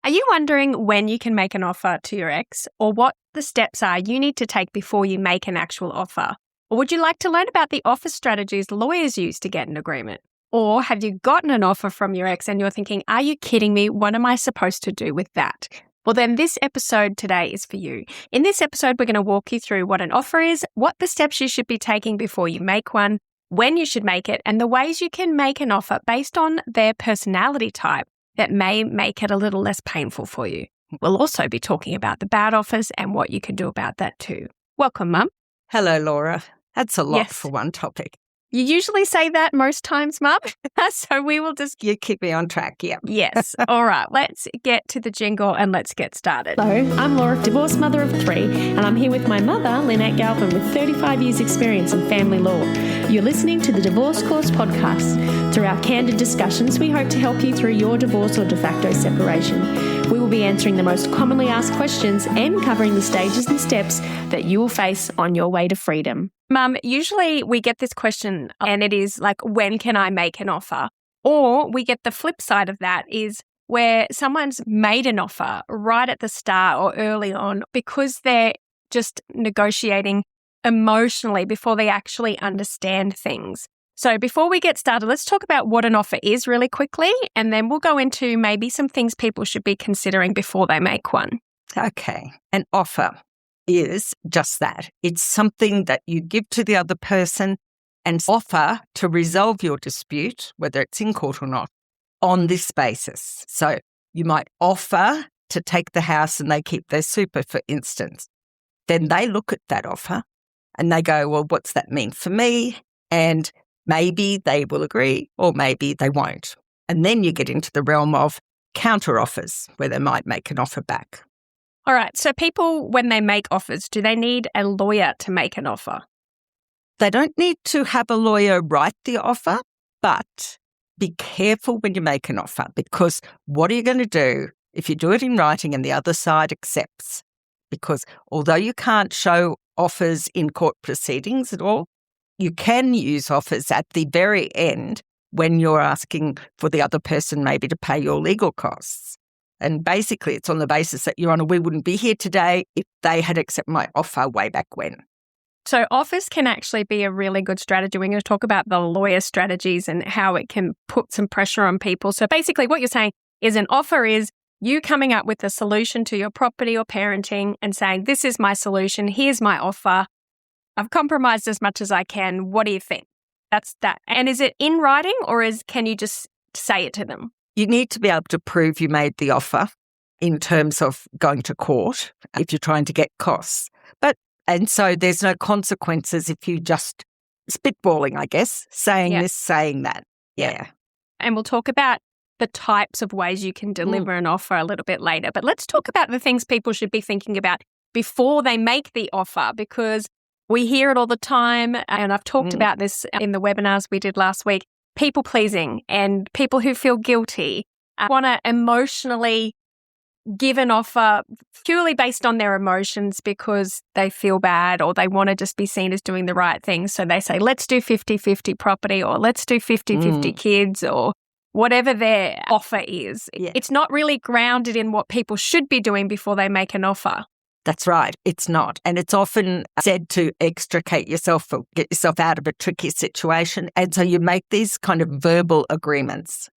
Are you wondering when you can make an offer to your ex or what the steps are you need to take before you make an actual offer? Or would you like to learn about the offer strategies lawyers use to get an agreement? Or have you gotten an offer from your ex and you're thinking, are you kidding me? What am I supposed to do with that? Well, then this episode today is for you. In this episode, we're going to walk you through what an offer is, what the steps you should be taking before you make one, when you should make it, and the ways you can make an offer based on their personality type that may make it a little less painful for you. We'll also be talking about the bad offers and what you can do about that too. Welcome, Mum. Hello, Laura. That's a lot Yes. for one topic. You usually say that most times, Mum. So we will just... You keep me on track, yeah. Yes. All right. Let's get to the jingle and let's get started. Hello, I'm Laura, divorced mother of 3, and I'm here with my mother, Lynette Galvin, with 35 years' experience in family law. You're listening to the Divorce Course podcast. Through our candid discussions, we hope to help you through your divorce or de facto separation. We will be answering the most commonly asked questions and covering the stages and steps that you will face on your way to freedom. Mum, usually we get this question and it is like, when can I make an offer? Or we get the flip side of that is where someone's made an offer right at the start or early on because they're just negotiating emotionally before they actually understand things. So before we get started, let's talk about what an offer is really quickly, and then we'll go into maybe some things people should be considering before they make one. Okay. An offer is just that. It's something that you give to the other person and offer to resolve your dispute, whether it's in court or not, on this basis. So you might offer to take the house and they keep their super, for instance. Then they look at that offer and they go, well, what's that mean for me? And maybe they will agree or maybe they won't. And then you get into the realm of counteroffers where they might make an offer back. All right. So people, when they make offers, do they need a lawyer to make an offer? They don't need to have a lawyer write the offer, but be careful when you make an offer, because what are you going to do if you do it in writing and the other side accepts? Because although you can't show offers in court proceedings at all, you can use offers at the very end when you're asking for the other person maybe to pay your legal costs. And basically, it's on the basis that, Your Honour, we wouldn't be here today if they had accepted my offer way back when. So offers can actually be a really good strategy. We're going to talk about the lawyer strategies and how it can put some pressure on people. So basically what you're saying is an offer is you coming up with a solution to your property or parenting and saying, this is my solution, here's my offer. I've compromised as much as I can. What do you think? That's that. And is it in writing or can you just say it to them? You need to be able to prove you made the offer in terms of going to court if you're trying to get costs. And so there's no consequences if you just spitballing, I guess, saying this, saying that. Yeah. And we'll talk about the types of ways you can deliver an offer a little bit later. But let's talk about the things people should be thinking about before they make the offer, because we hear it all the time. And I've talked about this in the webinars we did last week. People pleasing and people who feel guilty want to emotionally give an offer purely based on their emotions because they feel bad or they want to just be seen as doing the right thing. So they say, let's do 50-50 property or let's do 50-50 kids or whatever their offer is. Yeah. It's not really grounded in what people should be doing before they make an offer. That's right. It's not. And it's often said to extricate yourself or get yourself out of a tricky situation. And so you make these kind of verbal agreements,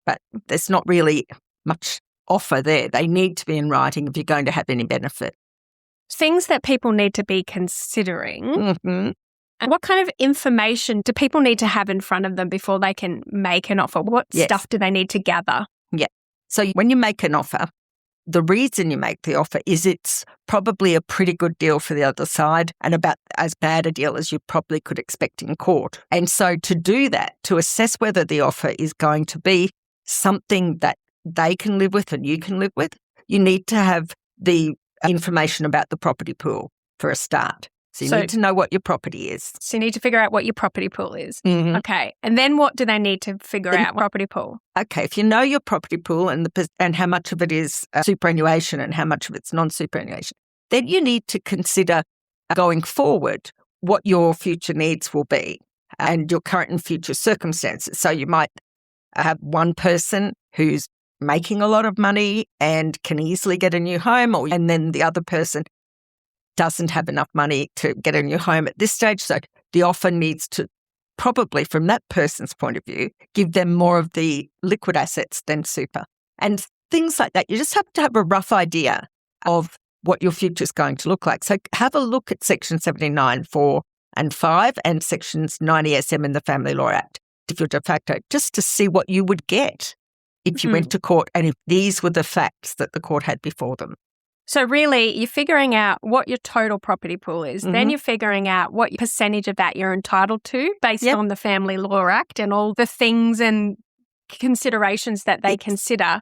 but there's not really much offer there. They need to be in writing if you're going to have any benefit. Things that people need to be considering. Mm-hmm. And what kind of information do people need to have in front of them before they can make an offer? What stuff do they need to gather? Yeah. So when you make an offer, the reason you make the offer is it's probably a pretty good deal for the other side and about as bad a deal as you probably could expect in court. And so to do that, to assess whether the offer is going to be something that they can live with and you can live with, you need to have the information about the property pool for a start. So you need to know what your property is. So you need to figure out what your property pool is. Mm-hmm. Okay. And then what do they need to figure out? Property pool. Okay. If you know your property pool and how much of it is superannuation and how much of it's non-superannuation, then you need to consider going forward what your future needs will be and your current and future circumstances. So you might have one person who's making a lot of money and can easily get a new home, and then the other person doesn't have enough money to get a new home at this stage. So the offer needs to probably, from that person's point of view, give them more of the liquid assets than super. And things like that. You just have to have a rough idea of what your future is going to look like. So have a look at Section 79, 4 and 5 and Sections 90 SM in the Family Law Act, if you're de facto, just to see what you would get if you went to court and if these were the facts that the court had before them. So really, you're figuring out what your total property pool is. Then you're figuring out what percentage of that you're entitled to based on the Family Law Act and all the things and considerations that they consider.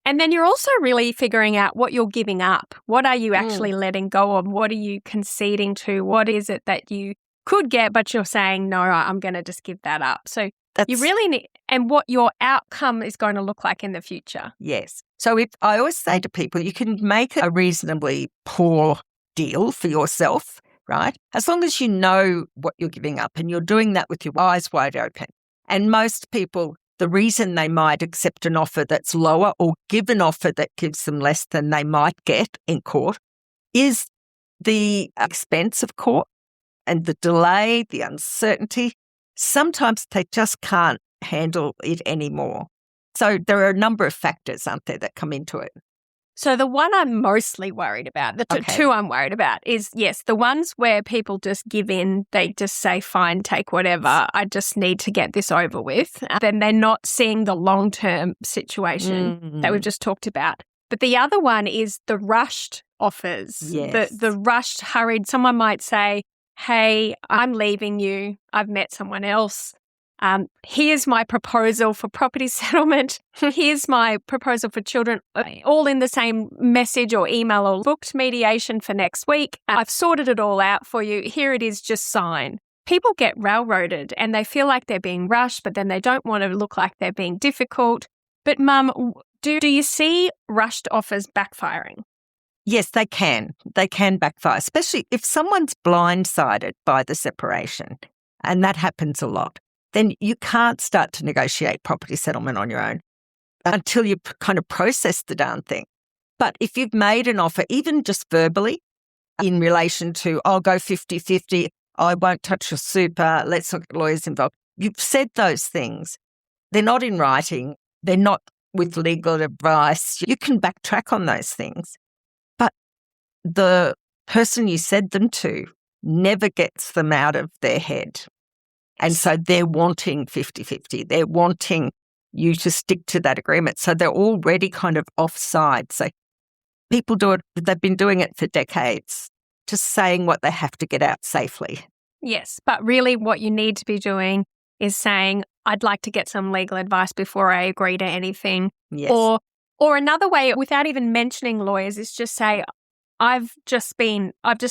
And then you're also really figuring out what you're giving up. What are you actually letting go of? What are you conceding to? What is it that you could get, but you're saying, no, I'm going to just give that up. So you really need, and what your outcome is going to look like in the future. Yes. So if I always say to people, you can make a reasonably poor deal for yourself, right? As long as you know what you're giving up and you're doing that with your eyes wide open. And most people, the reason they might accept an offer that's lower or give an offer that gives them less than they might get in court is the expense of court and the delay, the uncertainty. Sometimes they just can't handle it anymore. So there are a number of factors, aren't there, that come into it. So the one I'm mostly worried about, the two I'm worried about is, yes, the ones where people just give in, they just say, fine, take whatever, I just need to get this over with. Then they're not seeing the long-term situation that we've just talked about. But the other one is the rushed offers, the rushed, hurried. Someone might say, hey, I'm leaving you, I've met someone else. Here's my proposal for property settlement. Here's my proposal for children, all in the same message or email, or booked mediation for next week. I've sorted it all out for you. Here it is, just sign. People get railroaded and they feel like they're being rushed, but then they don't want to look like they're being difficult. But Mum, do you see rushed offers backfiring? Yes, they can. They can backfire, especially if someone's blindsided by the separation, and that happens a lot. Then you can't start to negotiate property settlement on your own until you kind of process the darn thing. But if you've made an offer, even just verbally, in relation to, I'll go 50-50, I won't touch your super, let's not get lawyers involved. You've said those things. They're not in writing. They're not with legal advice. You can backtrack on those things. But the person you said them to never gets them out of their head. And so they're wanting 50-50. They're wanting you to stick to that agreement. So they're already kind of offside. So people do it, they've been doing it for decades, just saying what they have to get out safely. Yes, but really what you need to be doing is saying, I'd like to get some legal advice before I agree to anything. Yes. Or another way, without even mentioning lawyers, is just say, I've just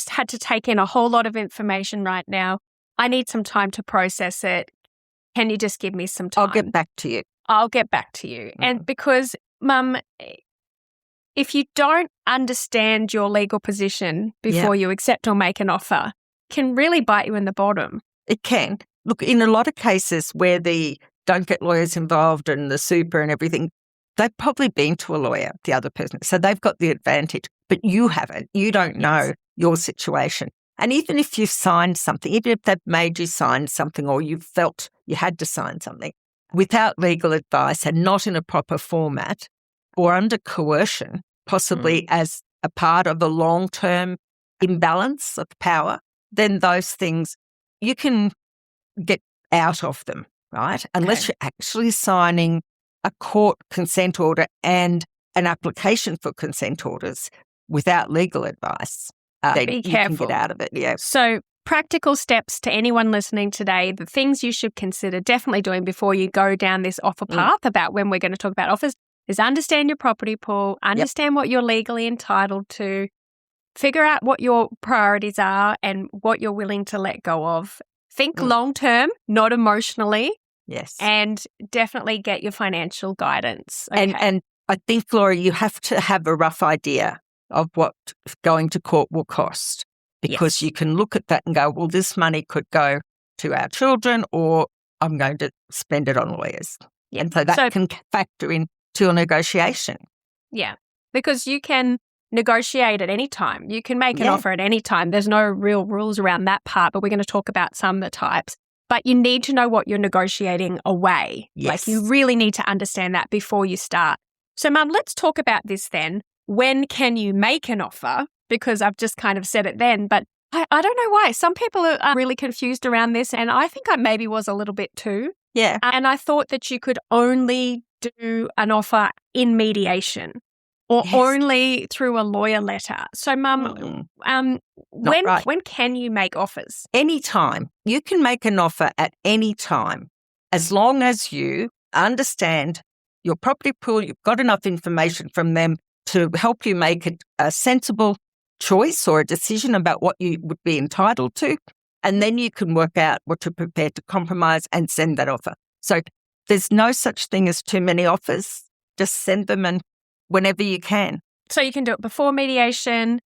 had to take in a whole lot of information right now. I need some time to process it. Can you just give me some time? I'll get back to you. And because, Mum, if you don't understand your legal position before you accept or make an offer, it can really bite you in the bottom. It can. Look, in a lot of cases where the don't get lawyers involved and the super and everything, they've probably been to a lawyer, the other person. So they've got the advantage, but you haven't. You don't know your situation. And even if you've signed something, even if they've made you sign something or you felt you had to sign something without legal advice and not in a proper format or under coercion, possibly as a part of a long-term imbalance of power, then those things, you can get out of them, right? Unless you're actually signing a court consent order and an application for consent orders without legal advice. Be careful. You can get out of it, yeah. So practical steps to anyone listening today, the things you should consider definitely doing before you go down this offer path about when we're going to talk about offers is understand your property pool, understand what you're legally entitled to, figure out what your priorities are and what you're willing to let go of. Think long-term, not emotionally. Yes. And definitely get your financial guidance. Okay. And I think, Laura, you have to have a rough idea of what going to court will cost, because you can look at that and go, well, this money could go to our children or I'm going to spend it on lawyers. And so that can factor into to your negotiation. Yeah, because you can negotiate at any time. You can make an offer at any time. There's no real rules around that part, but we're going to talk about some of the types. But you need to know what you're negotiating away. Yes. Like you really need to understand that before you start. So, Mum, let's talk about this then. When can you make an offer? Because I've just kind of said it then, but I don't know why. Some people are really confused around this, and I think I maybe was a little bit too. Yeah. And I thought that you could only do an offer in mediation or only through a lawyer letter. So, Mum, when can you make offers? Anytime. You can make an offer at any time, as long as you understand your property pool, you've got enough information from them to help you make a sensible choice or a decision about what you would be entitled to. And then you can work out what you're prepared to compromise and send that offer. So there's no such thing as too many offers. Just send them and whenever you can. So you can do it before mediation,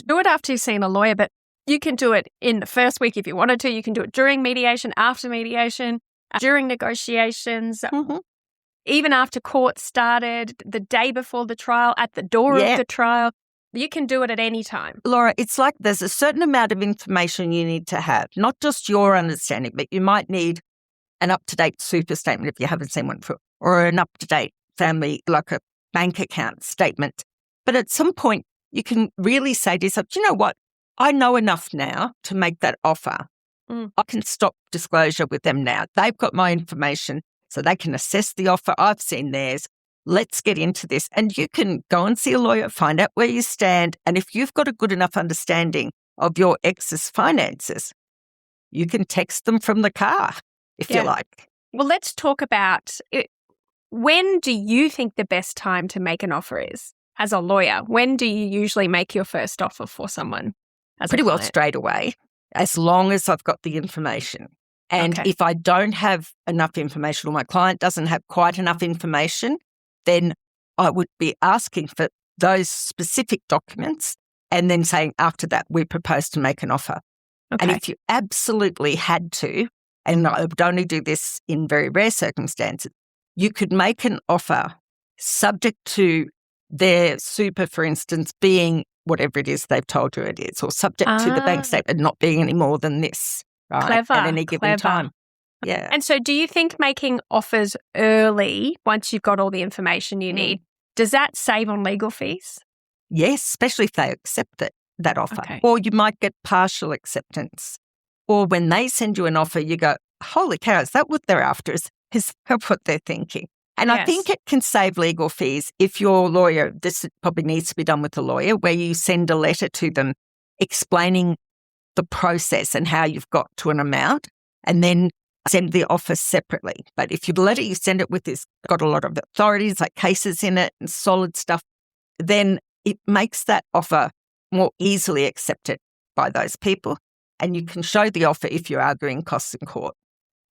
do it after you've seen a lawyer, but you can do it in the first week if you wanted to. You can do it during mediation, after mediation, during negotiations, even after court started, the day before the trial, at the door of the trial. You can do it at any time. Laura, it's like there's a certain amount of information you need to have, not just your understanding, but you might need an up-to-date super statement if you haven't seen one before, or an up-to-date family, like a bank account statement. But at some point, you can really say to yourself, you know what? I know enough now to make that offer. I can stop disclosure with them now. They've got my information, so they can assess the offer. I've seen theirs. Let's get into this. And you can go and see a lawyer, find out where you stand. And if you've got a good enough understanding of your ex's finances, you can text them from the car if you like. Well, let's talk about it. When do you think the best time to make an offer is as a lawyer? When do you usually make your first offer for someone? Pretty well straight away, as long as I've got the information. And if I don't have enough information or my client doesn't have quite enough information, then I would be asking for those specific documents and then saying after that, we propose to make an offer. And if you absolutely had to, and I would only do this in very rare circumstances, you could make an offer subject to their super, for instance, being whatever it is they've told you it is, or subject to the bank statement not being any more than this, right? Clever. At any given time. Yeah. And so do you think making offers early, once you've got all the information you need, does that save on legal fees? Yes, especially if they accept that offer. Or you might get partial acceptance. Or when they send you an offer, you go, holy cow, is that what they're after? Is that what they're thinking? And I think it can save legal fees if your lawyer, this probably needs to be done with a lawyer, where you send a letter to them explaining the process and how you've got to an amount, and then send the offer separately. But if the letter you send it with is got a lot of authorities, like cases in it and solid stuff, then it makes that offer more easily accepted by those people. And you can show the offer if you're arguing costs in court.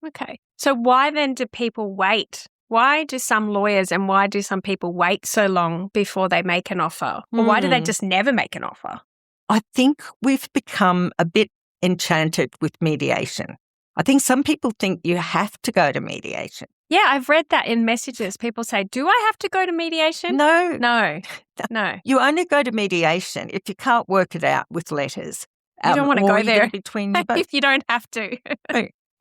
Okay. So why then do people wait? Why do some lawyers and why do some people wait so long before they make an offer? Or why do they just never make an offer? I think we've become a bit enchanted with mediation. I think some people think you have to go to mediation. Yeah, I've read that in messages. People say, do I have to go to mediation? No. No. You only go to mediation if you can't work it out with letters. You don't want to go there between you both. if you don't have to.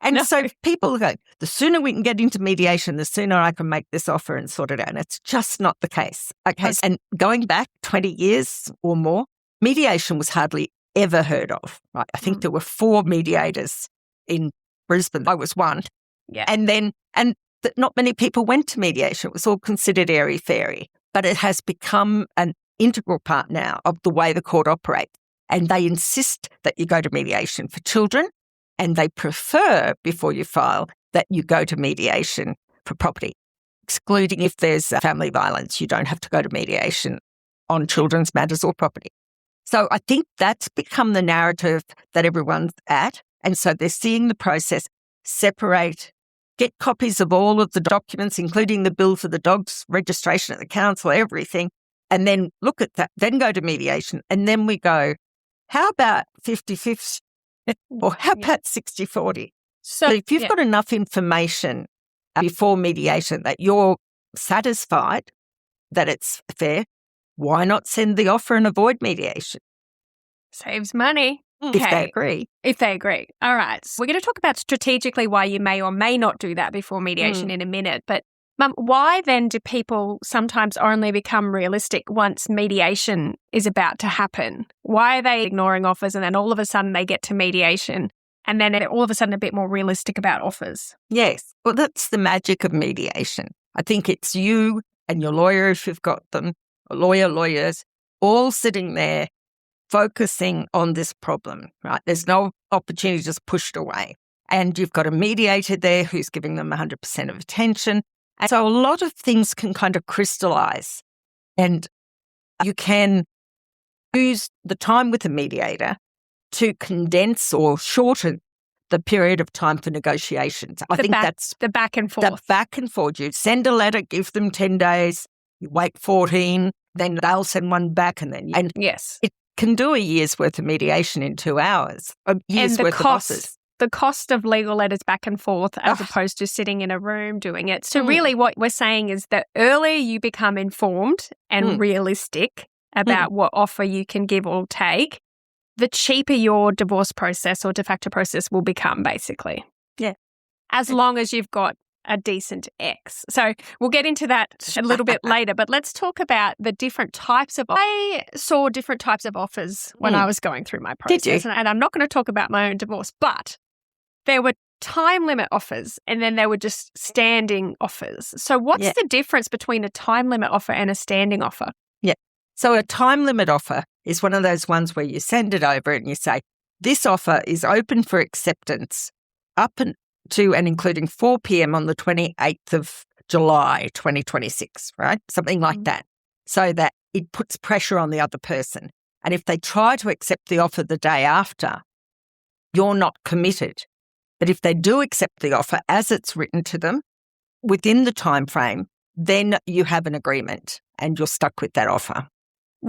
And so people go, the sooner we can get into mediation, the sooner I can make this offer and sort it out. And it's just not the case. Okay. And going back 20 years or more, mediation was hardly ever heard of. Right? I think there were 4 mediators in Brisbane. I was one. Yeah. And not many people went to mediation. It was all considered airy-fairy. But it has become an integral part now of the way the court operates. And they insist that you go to mediation for children, and they prefer, before you file, that you go to mediation for property. Excluding if there's family violence, you don't have to go to mediation on children's matters or property. So I think that's become the narrative that everyone's at. And so they're seeing the process separate, get copies of all of the documents, including the bill for the dog's registration at the council, everything, and then look at that, then go to mediation. And then we go, how about 50-50? Or how about 60-40? So if you've got enough information before mediation that you're satisfied that it's fair, why not send the offer and avoid mediation? Saves money. If they agree. If they agree. All right. So we're going to talk about strategically why you may or may not do that before mediation in a minute. But Mum, why then do people sometimes only become realistic once mediation is about to happen? Why are they ignoring offers and then all of a sudden they get to mediation and then they're all of a sudden a bit more realistic about offers? Yes. Well, that's the magic of mediation. I think it's you and your lawyer, if you've got them, lawyers, all sitting there focusing on this problem, right? There's no opportunity just pushed away. And you've got a mediator there who's giving them 100% of attention. And so a lot of things can kind of crystallize, and you can use the time with the mediator to condense or shorten the period of time for negotiations. I think that's the back and forth. The back and forth. You send a letter, give them 10 days, you wait 14, then they'll send one back, and yes. It can do a year's worth of mediation in 2 hours, a year's worth of offers. The cost of legal letters back and forth as opposed to sitting in a room doing it. So really what we're saying is that earlier you become informed and realistic about what offer you can give or take, the cheaper your divorce process or de facto process will become, basically. Yeah. As long as you've got a decent ex. So we'll get into that a little bit later, but let's talk about the different types of... I saw different types of offers when I was going through my process. Did you? And I'm not going to talk about my own divorce, but there were time limit offers and then there were just standing offers. So what's the difference between a time limit offer and a standing offer? Yeah. So a time limit offer is one of those ones where you send it over and you say, this offer is open for acceptance up to and including 4 p.m. on the 28th of July, 2026, right? Something like that. So that it puts pressure on the other person. And if they try to accept the offer the day after, you're not committed. But if they do accept the offer as it's written to them within the time frame, then you have an agreement and you're stuck with that offer.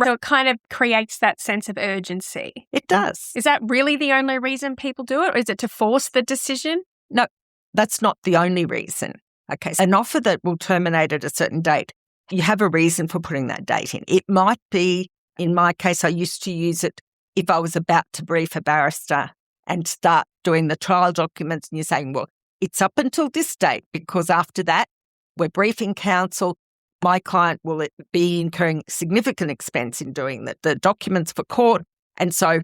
So it kind of creates that sense of urgency. It does. Is that really the only reason people do it, or is it to force the decision? No, that's not the only reason. Okay, so an offer that will terminate at a certain date, you have a reason for putting that date in. It might be, in my case, I used to use it if I was about to brief a barrister and start doing the trial documents, and you're saying, well, it's up until this date because after that, we're briefing counsel. My client will be incurring significant expense in doing the documents for court. And so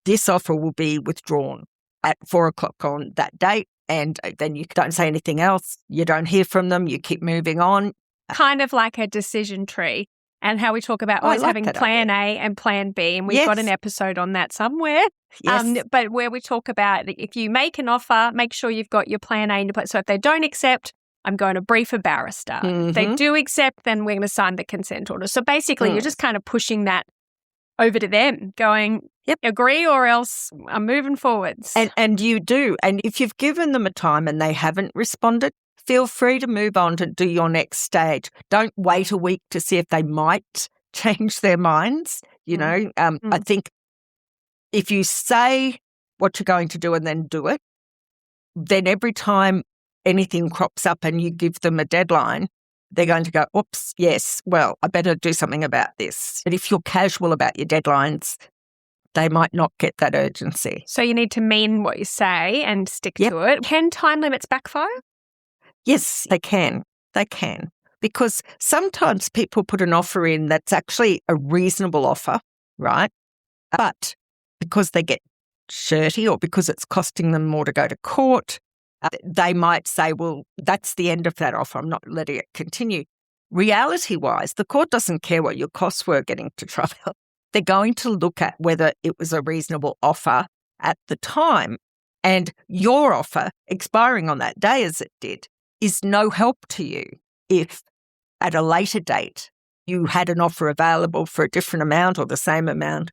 this offer will be withdrawn at 4:00 on that date. And then you don't say anything else. You don't hear from them. You keep moving on. Kind of like a decision tree, and how we talk about always having plan A and plan B. And we've got an episode on that somewhere. Yes. But where we talk about if you make an offer, make sure you've got your plan A into place. So if they don't accept, I'm going to brief a barrister. If they do accept, then we're going to sign the consent order. So basically, you're just kind of pushing that over to them, going, agree or else I'm moving forwards. And you do. And if you've given them a time and they haven't responded, feel free to move on to do your next stage. Don't wait a week to see if they might change their minds. You know, I think if you say what you're going to do and then do it, then every time anything crops up and you give them a deadline, they're going to go, oops, yes, well, I better do something about this. But if you're casual about your deadlines, they might not get that urgency. So you need to mean what you say and stick to it. Can time limits backfire? Yes, they can. They can. Because sometimes people put an offer in that's actually a reasonable offer, right? But because they get shirty or because it's costing them more to go to court, they might say, well, that's the end of that offer. I'm not letting it continue. Reality-wise, the court doesn't care what your costs were getting to trial. They're going to look at whether it was a reasonable offer at the time. And your offer, expiring on that day as it did, is no help to you if at a later date you had an offer available for a different amount or the same amount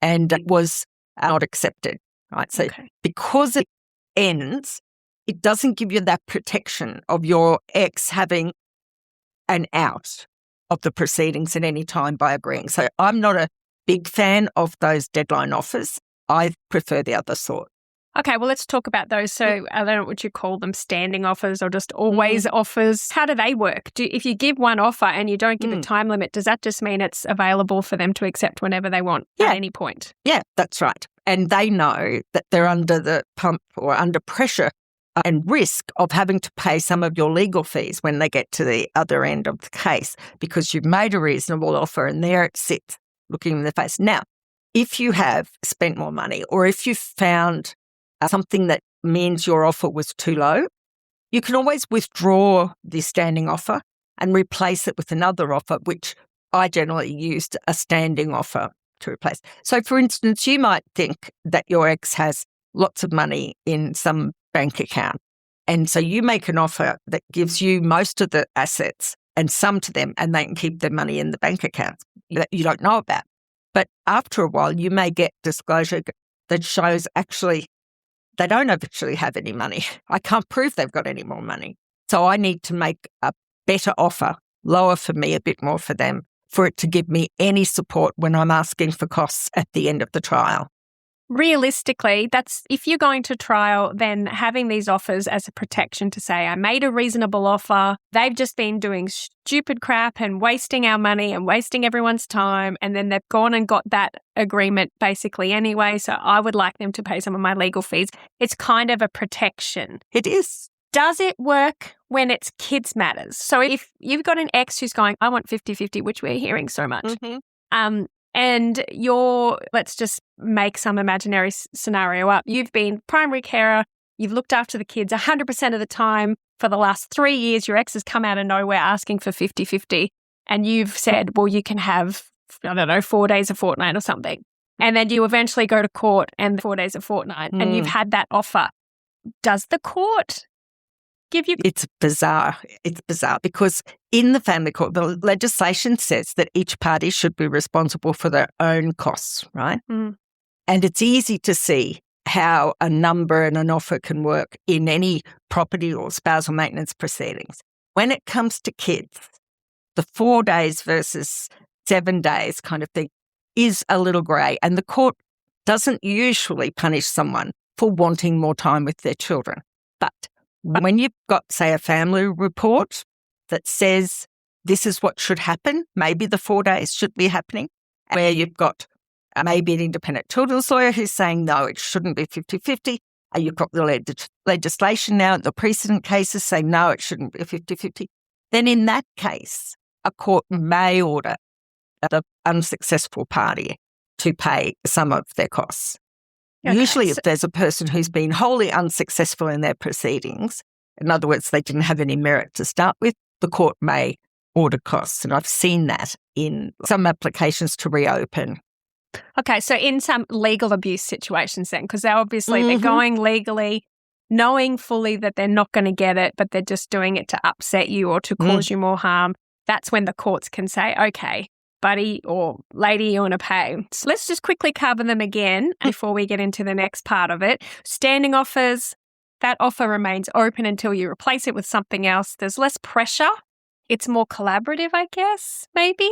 and it was not accepted, right? So because it ends, it doesn't give you that protection of your ex having an out of the proceedings at any time by agreeing. So I'm not a big fan of those deadline offers. I prefer the other sort. Okay, well, let's talk about those. So I don't know what you call them, standing offers or just always offers. How do they work? If you give one offer and you don't give a time limit, does that just mean it's available for them to accept whenever they want at any point? Yeah, that's right. And they know that they're under the pump or under pressure and risk of having to pay some of your legal fees when they get to the other end of the case because you've made a reasonable offer and there it sits looking in the face. Now, if you have spent more money or if you found something that means your offer was too low, you can always withdraw the standing offer and replace it with another offer, which I generally used a standing offer to replace. So, for instance, you might think that your ex has lots of money in some bank account. And so you make an offer that gives you most of the assets and some to them, and they can keep their money in the bank account that you don't know about. But after a while, you may get disclosure that shows actually they don't actually have any money. I can't prove they've got any more money. So I need to make a better offer, lower for me, a bit more for them, for it to give me any support when I'm asking for costs at the end of the trial. Realistically, that's if you're going to trial, then having these offers as a protection to say, I made a reasonable offer. They've just been doing stupid crap and wasting our money and wasting everyone's time. And then they've gone and got that agreement basically anyway. So I would like them to pay some of my legal fees. It's kind of a protection. It is. Does it work when it's kids matters? So if you've got an ex who's going, I want 50-50, which we're hearing so much, and let's just make some imaginary scenario up. You've been primary carer, you've looked after the kids 100% of the time for the last 3 years. Your ex has come out of nowhere asking for 50-50, and you've said, well, you can have, 4 days a fortnight or something. And then you eventually go to court and 4 days a fortnight, and you've had that offer. Does the court give you... It's bizarre. It's bizarre because in the family court, the legislation says that each party should be responsible for their own costs, right? And it's easy to see how a number and an offer can work in any property or spousal maintenance proceedings. When it comes to kids, the 4 days versus 7 days kind of thing is a little grey, and the court doesn't usually punish someone for wanting more time with their children. But when you've got, say, a family report that says this is what should happen, maybe the 4 days should be happening, where you've got maybe an independent children's lawyer who's saying, no, it shouldn't be 50-50. You've got the legislation now, the precedent cases saying, no, it shouldn't be 50-50. Then in that case, a court may order the unsuccessful party to pay some of their costs. Okay, usually if there's a person who's been wholly unsuccessful in their proceedings, in other words, they didn't have any merit to start with, the court may order costs. And I've seen that in some applications to reopen. Okay, so in some legal abuse situations then, because they're going legally, knowing fully that they're not going to get it, but they're just doing it to upset you or to cause you more harm, that's when the courts can say, okay, buddy or lady, you want to pay. So let's just quickly cover them again before we get into the next part of it. Standing offers, that offer remains open until you replace it with something else. There's less pressure. It's more collaborative, I guess, maybe?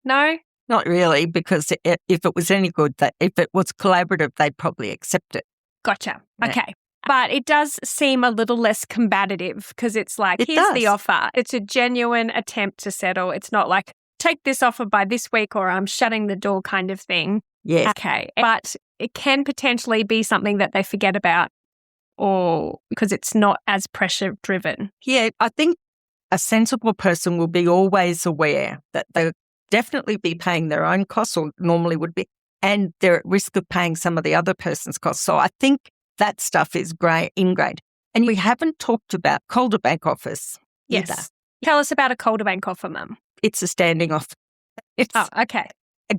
No? Not really, because if it was any good, if it was collaborative, they'd probably accept it. Gotcha. Yeah. Okay. But it does seem a little less combative because it's like, here's the offer. It's a genuine attempt to settle. It's not like, take this offer by this week or I'm shutting the door kind of thing. Yes. Okay. But it can potentially be something that they forget about or because it's not as pressure driven. Yeah, I think a sensible person will be always aware that they'll definitely be paying their own costs or normally would be, and they're at risk of paying some of the other person's costs. So I think that stuff is ingrained. And we haven't talked about Calderbank offers either. Yes. Tell us about a Calderbank offer, Mum. It's a standing offer. Okay.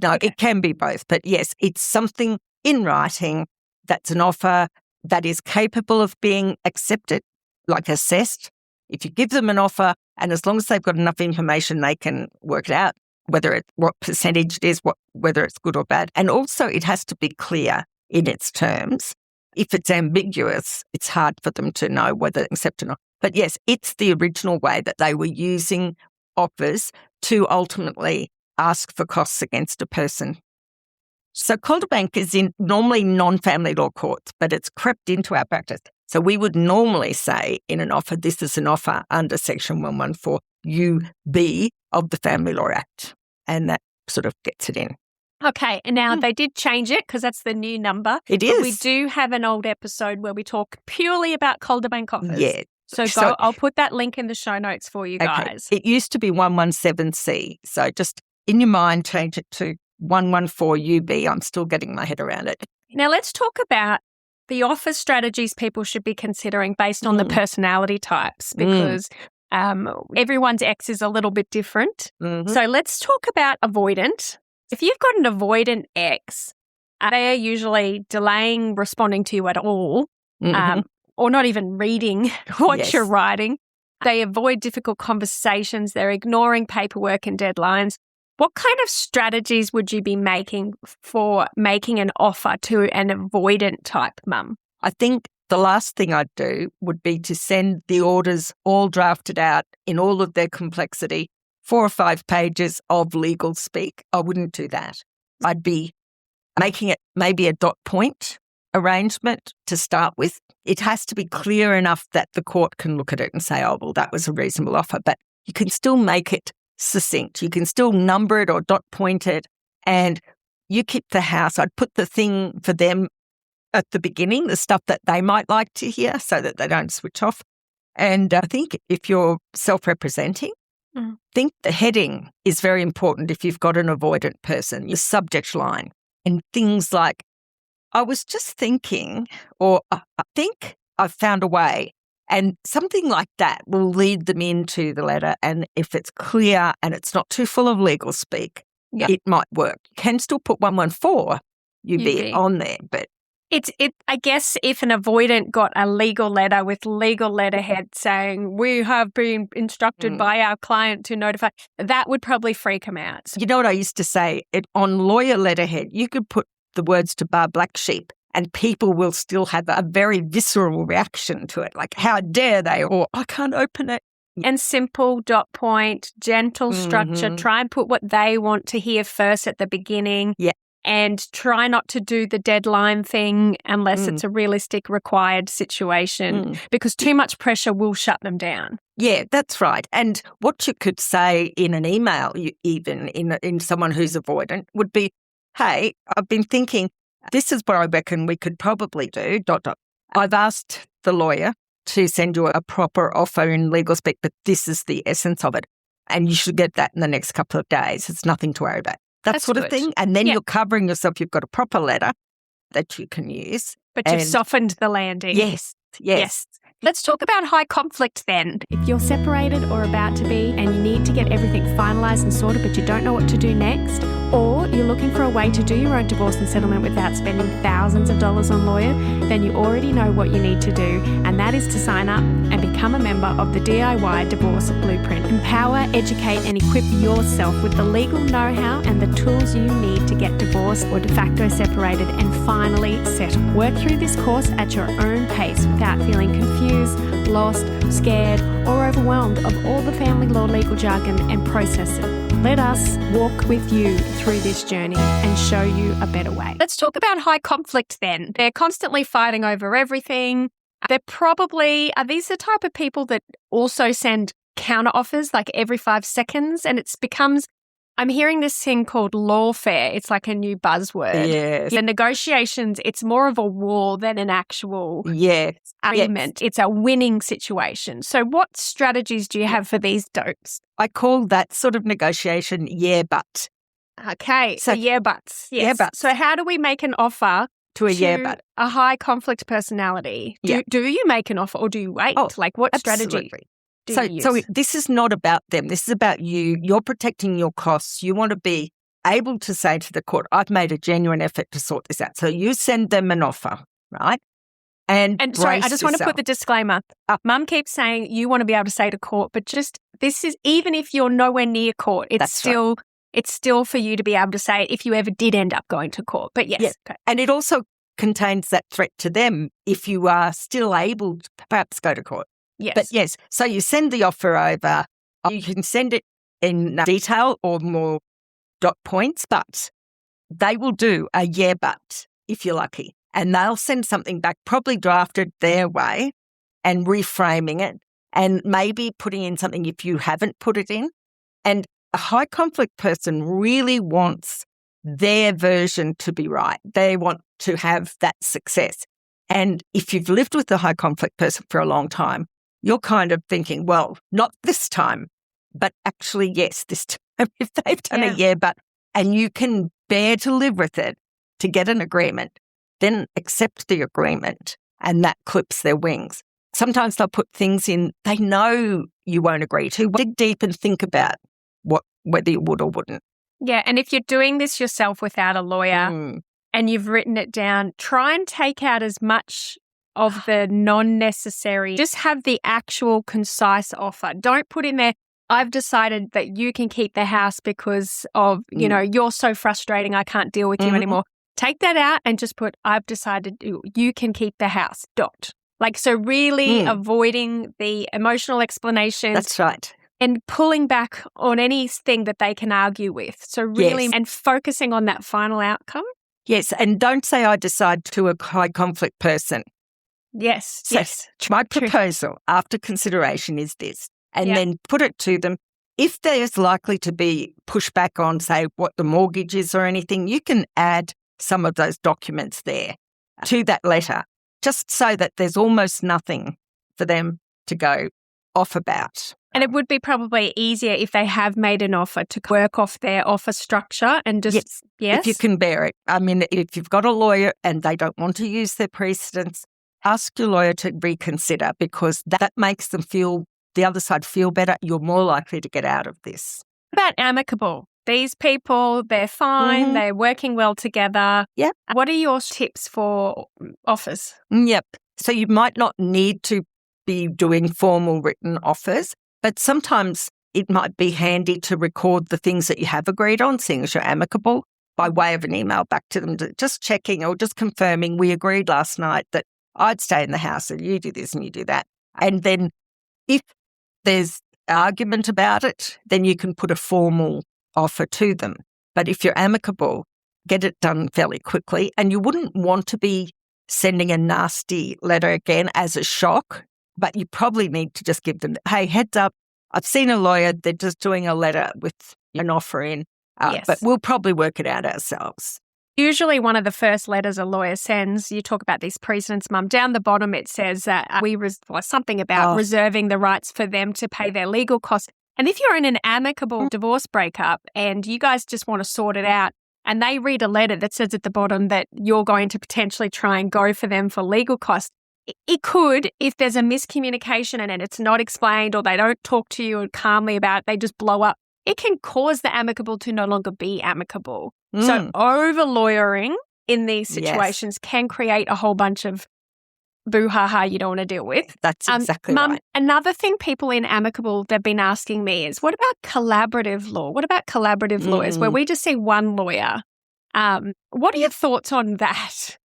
No, It can be both. But yes, it's something in writing that's an offer that is capable of being accepted, like assessed. If you give them an offer, and as long as they've got enough information, they can work it out, what percentage it is, whether it's good or bad. And also it has to be clear in its terms. If it's ambiguous, it's hard for them to know whether to accept or not. But yes, it's the original way that they were using offers to ultimately ask for costs against a person. So Calderbank is in normally non-family law courts, but it's crept into our practice. So we would normally say in an offer, this is an offer under Section 114 UB of the Family Law Act. And that sort of gets it in. Okay, and now they did change it because that's the new number. It is. But we do have an old episode where we talk purely about Calderbank offers. Yeah. So I'll put that link in the show notes for you guys. It used to be 117C. So just in your mind, change it to 114 UB. I'm still getting my head around it. Now let's talk about the offer strategies people should be considering based on the personality types, because everyone's ex is a little bit different. So let's talk about avoidant. If you've got an avoidant ex, they are usually delaying responding to you at all, or not even reading what you're writing. They avoid difficult conversations. They're ignoring paperwork and deadlines. What kind of strategies would you be making for making an offer to an avoidant type mum? I think the last thing I'd do would be to send the orders all drafted out in all of their complexity, 4 or 5 pages of legal speak. I wouldn't do that. I'd be making it maybe a dot point arrangement to start with. It has to be clear enough that the court can look at it and say, oh, well, that was a reasonable offer. But you can still make it succinct. You can still number it or dot point it, and you keep the house. I'd put the thing for them at the beginning, the stuff that they might like to hear so that they don't switch off. And I think if you're self-representing, I think the heading is very important if you've got an avoidant person, your subject line, and things like, I was just thinking, or I think I've found a way. And something like that will lead them into the letter. And if it's clear and it's not too full of legal speak, it might work. You can still put 114 UB on there, but I guess if an avoidant got a legal letter with legal letterhead saying, we have been instructed by our client to notify, that would probably freak them out. You know what I used to say? On lawyer letterhead, you could put the words to bar black sheep and people will still have a very visceral reaction to it. Like, how dare they? Or, I can't open it. And simple, dot point, gentle structure. Try and put what they want to hear first at the beginning. Yeah. And try not to do the deadline thing unless it's a realistic required situation, because too much pressure will shut them down. Yeah, that's right. And what you could say in an email, even in someone who's avoidant, would be, hey, I've been thinking, this is what I reckon we could probably do, ... I've asked the lawyer to send you a proper offer in legal speak, but this is the essence of it. And you should get that in the next couple of days. It's nothing to worry about. That sort of thing. And then you're covering yourself. You've got a proper letter that you can use. But you've softened the landing. Yes. Let's talk about high conflict then. If you're separated or about to be and you need to get everything finalised and sorted but you don't know what to do next, or you're looking for a way to do your own divorce and settlement without spending thousands of dollars on lawyer, then you already know what you need to do, and that is to sign up and become a member of the DIY Divorce Blueprint. Empower, educate and equip yourself with the legal know-how and the tools you need to get divorced or de facto separated and finally settle. Work through this course at your own pace without feeling confused, lost, scared or overwhelmed of all the family law legal jargon and processes. Let us walk with you through this journey and show you a better way. Let's talk about high conflict then. They're constantly fighting over everything. Are these the type of people that also send counteroffers like every 5 seconds? And I'm hearing this thing called lawfare. It's like a new buzzword. Yes. The negotiations, it's more of a war than an actual argument. It's a winning situation. So what strategies do you have for these dopes? I call that sort of negotiation but. Okay, so buts. Yes. Yeah, buts. So how do we make an offer to a but? A high conflict personality? Do you make an offer or do you wait? What strategy? So this is not about them. This is about you. You're protecting your costs. You want to be able to say to the court, I've made a genuine effort to sort this out. So you send them an offer, right? And sorry, I just want to put the disclaimer. Mum keeps saying you want to be able to say to court, but this is, even if you're nowhere near court, it's still for you to be able to say it if you ever did end up going to court. But yes. Okay. And it also contains that threat to them if you are still able to perhaps go to court. Yes. But yes, so you send the offer over. You can send it in detail or more dot points, but they will do a yeah, but if you're lucky. And they'll send something back, probably drafted their way and reframing it and maybe putting in something if you haven't put it in. And a high conflict person really wants their version to be right. They want to have that success. And if you've lived with a high conflict person for a long time, you're kind of thinking, well, not this time, but actually, yes, this time. If they've done a yeah, but, and you can bear to live with it to get an agreement, then accept the agreement, and that clips their wings. Sometimes they'll put things in they know you won't agree to. Dig deep and think about whether you would or wouldn't. Yeah, and if you're doing this yourself without a lawyer and you've written it down, try and take out as much of the non-necessary. Just have the actual concise offer. Don't put in there, I've decided that you can keep the house because of, you're so frustrating, I can't deal with you anymore. Take that out and just put, I've decided you can keep the house, dot. So really avoiding the emotional explanations. That's right. And pulling back on anything that they can argue with. So really, and focusing on that final outcome. Yes, and don't say I decide to a high conflict person. Yes, so yes. My proposal after consideration is this, and then put it to them. If there's likely to be pushback on, say, what the mortgage is or anything, you can add some of those documents there to that letter, just so that there's almost nothing for them to go off about. And it would be probably easier if they have made an offer to work off their offer structure and just, if you can bear it. I mean, if you've got a lawyer and they don't want to use their precedents, ask your lawyer to reconsider, because that makes them feel, the other side feel better. You're more likely to get out of this. About Amicable? These people, they're fine, they're working well together. Yep. What are your tips for offers? Yep. So you might not need to be doing formal written offers, but sometimes it might be handy to record the things that you have agreed on, seeing as you're amicable, by way of an email back to them, just checking or just confirming, we agreed last night that I'd stay in the house and you do this and you do that. And then if there's argument about it, then you can put a formal offer to them. But if you're amicable, get it done fairly quickly. And you wouldn't want to be sending a nasty letter again as a shock, but you probably need to just give them, hey, heads up, I've seen a lawyer, they're just doing a letter with an offer in, but we'll probably work it out ourselves. Usually one of the first letters a lawyer sends, you talk about these precedents, Mum, down the bottom it says that something about reserving the rights for them to pay their legal costs. And if you're in an amicable divorce breakup and you guys just want to sort it out, and they read a letter that says at the bottom that you're going to potentially try and go for them for legal costs, it could, if there's a miscommunication and it's not explained or they don't talk to you calmly about it, they just blow up, it can cause the amicable to no longer be amicable. So over-lawyering in these situations can create a whole bunch of boo-ha-ha you don't want to deal with. That's exactly Mum, right. Another thing people in amicable, they've been asking me is, what about collaborative law? What about collaborative lawyers where we just see one lawyer? What are your thoughts on that?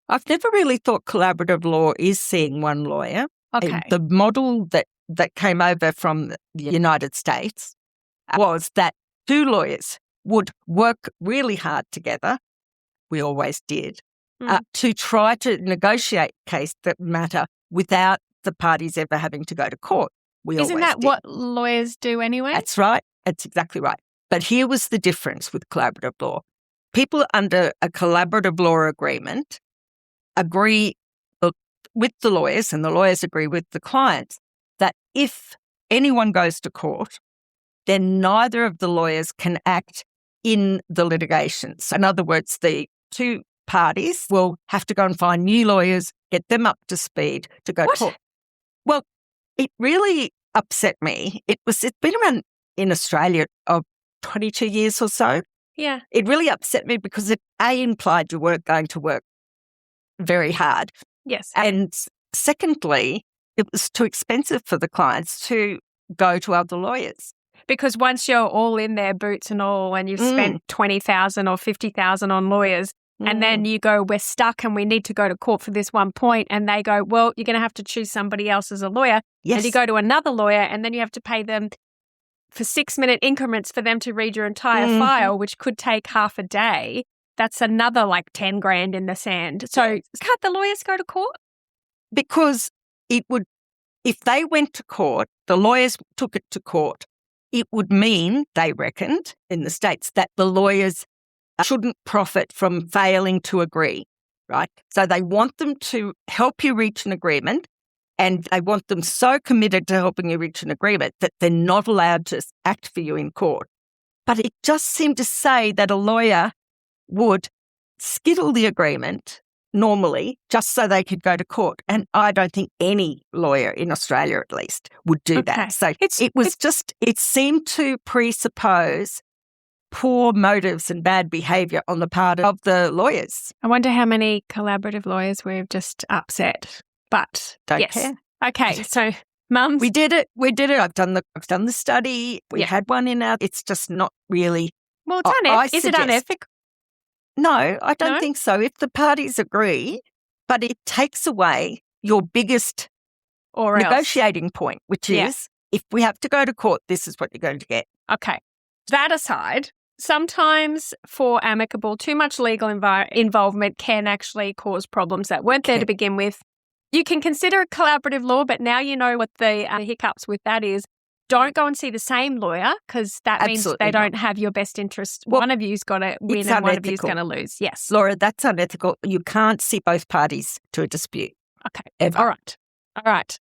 I've never really thought collaborative law is seeing one lawyer. Okay. The model that came over from the United States was that two lawyers would work really hard together. We always did. To try to negotiate case that matter without the parties ever having to go to court. Isn't that what lawyers do anyway? That's right. That's exactly right. But here was the difference with collaborative law. People under a collaborative law agreement agree with the lawyers, and the lawyers agree with the clients, that if anyone goes to court, then neither of the lawyers can act in the litigation. So in other words, the two parties will have to go and find new lawyers, get them up to speed to go to court. Well, it really upset me. It's been around in Australia of 22 years or so. Yeah. It really upset me because it implied you weren't going to work very hard. Yes. And secondly, it was too expensive for the clients to go to other lawyers. Because once you're all in their boots and all, and you've spent $20,000 or $50,000 on lawyers, and then you go, we're stuck and we need to go to court for this one point, and they go, well, you're going to have to choose somebody else as a lawyer. Yes. And you go to another lawyer, and then you have to pay them for 6-minute increments for them to read your entire file, which could take half a day. that's another like 10 grand in the sand. So can't the lawyers go to court? Because it would, if they went to court, the lawyers took it to court, it would mean, they reckoned in the States, that the lawyers shouldn't profit from failing to agree, right? So they want them to help you reach an agreement, and they want them so committed to helping you reach an agreement that they're not allowed to act for you in court. But it just seemed to say that a lawyer would skittle the agreement normally just so they could go to court. And I don't think any lawyer in Australia, at least, would do that. So it seemed to presuppose poor motives and bad behaviour on the part of the lawyers. I wonder how many collaborative lawyers we've just upset. But Don't care. Okay, so mums, we did it. I've done the study. We had one in our. It's just not really. Well, it's is it unethical? No, I don't think so. If the parties agree, but it takes away your biggest negotiating point, which is if we have to go to court, this is what you're going to get. Okay. That aside, sometimes for Amicable, too much legal involvement can actually cause problems that weren't there to begin with. You can consider a collaborative law, but now you know what the hiccups with that is. Don't go and see the same lawyer because that means they don't have your best interest. Well, one of you's got to win and one of you's going to lose. Yes. Laura, that's unethical. You can't see both parties to a dispute. Okay. Ever. All right.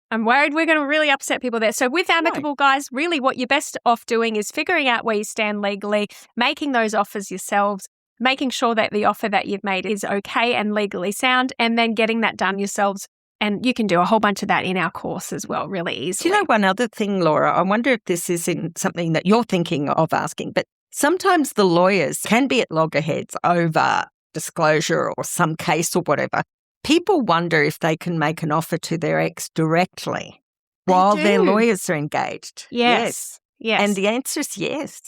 I'm worried we're going to really upset people there. So with Amicable, guys, really what you're best off doing is figuring out where you stand legally, making those offers yourselves, making sure that the offer that you've made is okay and legally sound, and then getting that done yourselves. And you can do a whole bunch of that in our course as well, really easily. Do you know one other thing, Laura? I wonder if this is in something that you're thinking of asking, but sometimes the lawyers can be at loggerheads over disclosure or some case or whatever. People wonder if they can make an offer to their ex directly while their lawyers are engaged. Yes. And the answer is yes.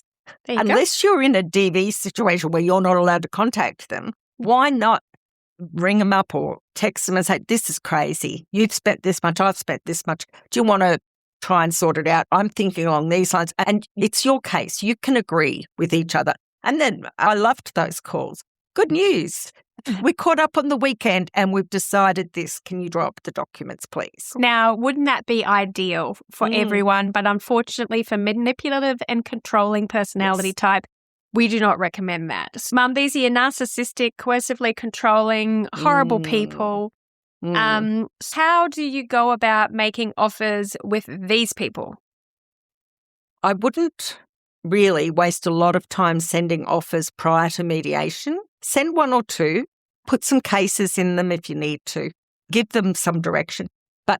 Unless you're in a DV situation where you're not allowed to contact them, why not ring them up or text them and say, this is crazy. You've spent this much, I've spent this much. Do you want to try and sort it out? I'm thinking along these lines. And it's your case. You can agree with each other. And then I loved those calls. Good news. We caught up on the weekend and we've decided this. Can you drop the documents, please? Now, wouldn't that be ideal for everyone? But unfortunately, for manipulative and controlling personality type, we do not recommend that. Mum, these are your narcissistic, coercively controlling, horrible people. How do you go about making offers with these people? I wouldn't really waste a lot of time sending offers prior to mediation. Send one or two, put some cases in them if you need to, give them some direction, but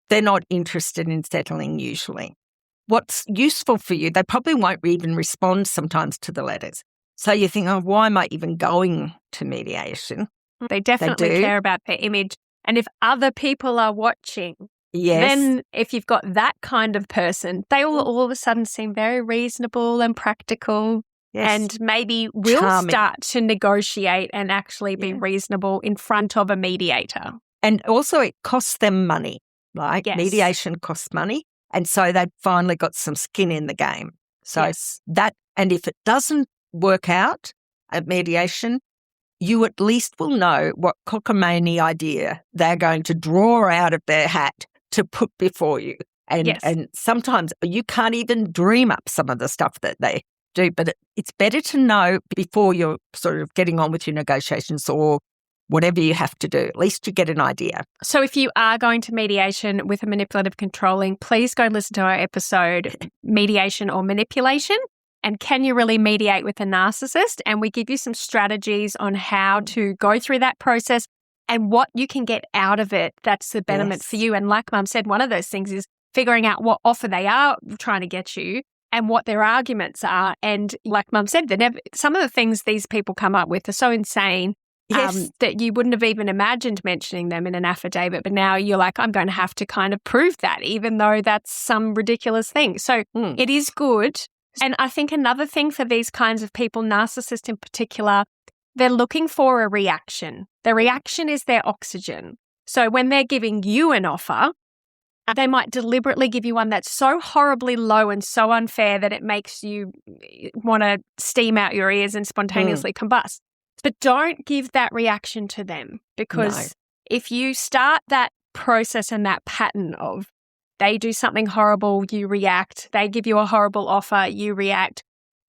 they're not interested in settling usually. What's useful for you, they probably won't even respond sometimes to the letters. So you think, oh, why am I even going to mediation? They definitely care about their image. And if other people are watching, then if you've got that kind of person, they will all of a sudden seem very reasonable and practical and maybe will start to negotiate and actually be reasonable in front of a mediator. And also it costs them money, right? Mediation costs money. And so they've finally got some skin in the game. So and if it doesn't work out at mediation, you at least will know what cockamamie idea they're going to draw out of their hat to put before you. And sometimes you can't even dream up some of the stuff that they do, but it's better to know before you're sort of getting on with your negotiations or whatever you have to do. At least you get an idea. So if you are going to mediation with a manipulative controlling, please go listen to our episode, Mediation or Manipulation, and can you really mediate with a narcissist? And we give you some strategies on how to go through that process and what you can get out of it. That's the betterment for you. And like Mum said, one of those things is figuring out what offer they are trying to get you and what their arguments are. And like Mum said, some of the things these people come up with are so insane that you wouldn't have even imagined mentioning them in an affidavit. But now you're like, I'm going to have to kind of prove that, even though that's some ridiculous thing. So it is good. And I think another thing for these kinds of people, narcissists in particular, they're looking for a reaction. The reaction is their oxygen. So when they're giving you an offer, They might deliberately give you one that's so horribly low and so unfair that it makes you want to steam out your ears and spontaneously combust. But don't give that reaction to them, because if you start that process and that pattern of they do something horrible, you react, they give you a horrible offer, you react,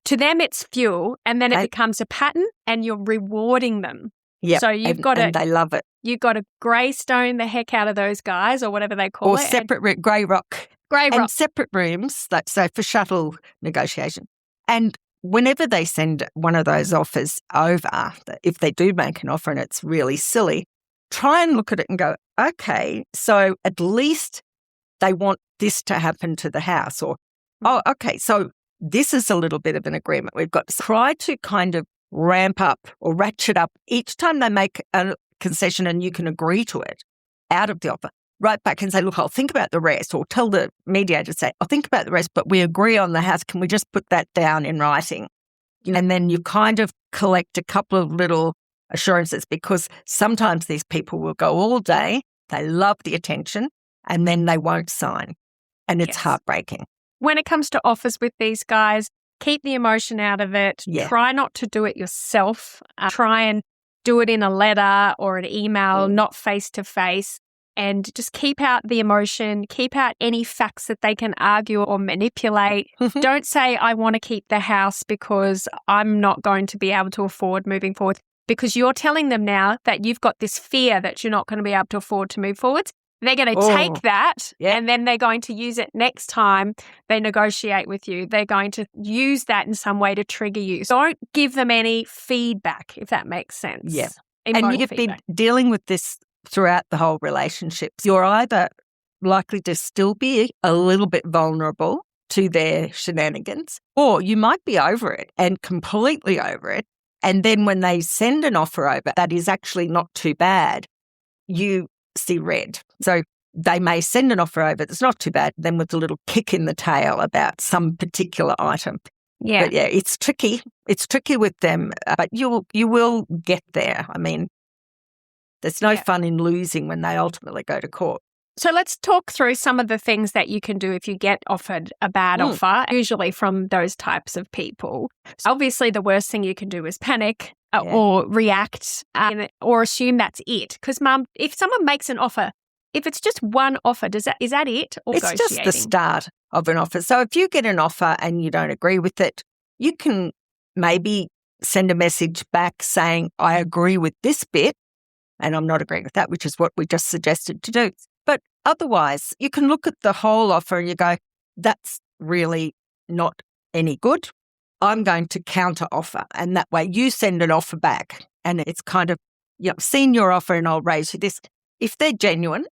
to them it's fuel, and then it becomes a pattern and you're rewarding them. Yeah, so you've got to, and they love it. You've got to greystone the heck out of those guys, or whatever they call it. Or separate grey rock. And separate rooms, let's say for shuttle negotiation. And whenever they send one of those offers over, if they do make an offer and it's really silly, try and look at it and go, okay, so at least they want this to happen to the house. Or, oh, okay, so this is a little bit of an agreement. We've got to try to kind of ramp up or ratchet up each time they make a concession and you can agree to it out of the offer. Right back and say, look, I'll think about the rest, or tell the mediator, say, I'll think about the rest, but we agree on the house. Can we just put that down in writing? And then you kind of collect a couple of little assurances, because sometimes these people will go all day, they love the attention, and then they won't sign. And it's heartbreaking. When it comes to offers with these guys, keep the emotion out of it. Yeah. Try not to do it yourself. Try and do it in a letter or an email, not face-to-face. And just keep out the emotion, keep out any facts that they can argue or manipulate. Don't say, I want to keep the house because I'm not going to be able to afford moving forward, because you're telling them now that you've got this fear that you're not going to be able to afford to move forward. They're going to take that and then they're going to use it next time they negotiate with you. They're going to use that in some way to trigger you. So don't give them any feedback, if that makes sense. Yeah. And you've been dealing with this throughout the whole relationship. You're either likely to still be a little bit vulnerable to their shenanigans, or you might be over it and completely over it. And then when they send an offer over that is actually not too bad, you see red. So they may send an offer over that's not too bad, then with a little kick in the tail about some particular item. Yeah. But it's tricky. It's tricky with them, but you will get there. I mean, there's no fun in losing when they ultimately go to court. So let's talk through some of the things that you can do if you get offered a bad offer, usually from those types of people. So obviously, the worst thing you can do is panic or react or assume that's it. Because, Mum, if someone makes an offer, if it's just one offer, is that it? Or it's just the start of an offer. So if you get an offer and you don't agree with it, you can maybe send a message back saying, I agree with this bit, and I'm not agreeing with that, which is what we just suggested to do. But otherwise, you can look at the whole offer and you go, that's really not any good. I'm going to counter offer. And that way you send an offer back. And it's kind of, seen your offer and I'll raise you this. If they're genuine,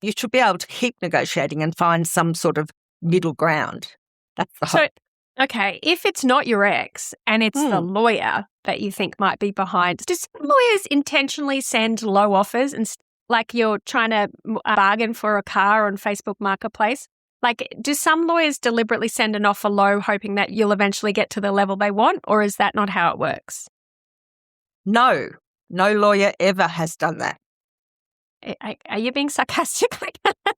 you should be able to keep negotiating and find some sort of middle ground. That's the hope. Okay, if it's not your ex and it's the lawyer that you think might be behind, do some lawyers intentionally send low offers and like you're trying to bargain for a car on Facebook Marketplace? Like, do some lawyers deliberately send an offer low hoping that you'll eventually get to the level they want, or is that not how it works? No lawyer ever has done that. Are you being sarcastic?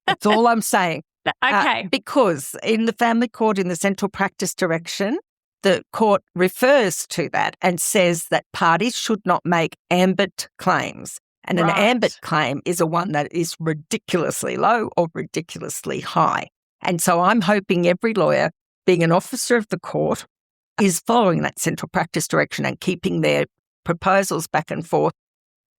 That's all I'm saying. Okay. Because in the family court, in the central practice direction, the court refers to that and says that parties should not make Ambit claims. And an Ambit claim is a one that is ridiculously low or ridiculously high. And so I'm hoping every lawyer, being an officer of the court, is following that central practice direction and keeping their proposals back and forth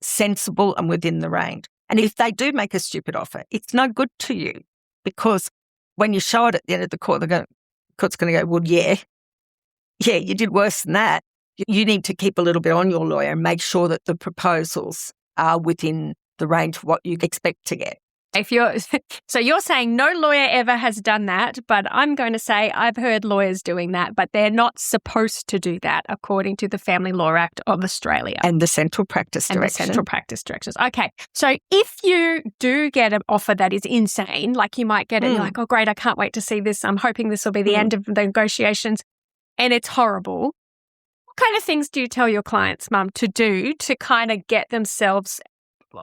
sensible and within the range. And if they do make a stupid offer, it's no good to you, because when you show it at the end of the court, the court's going to go, well, yeah, you did worse than that. You need to keep a little bit on your lawyer and make sure that the proposals are within the range of what you expect to get. So you're saying no lawyer ever has done that, but I'm going to say I've heard lawyers doing that, but they're not supposed to do that according to the Family Law Act of Australia. And the Central Practice Direction. Directions. Okay. So if you do get an offer that is insane, like you might get it, you're like, oh, great, I can't wait to see this. I'm hoping this will be the end of the negotiations, and it's horrible. What kind of things do you tell your clients, Mum, to do to kind of get themselves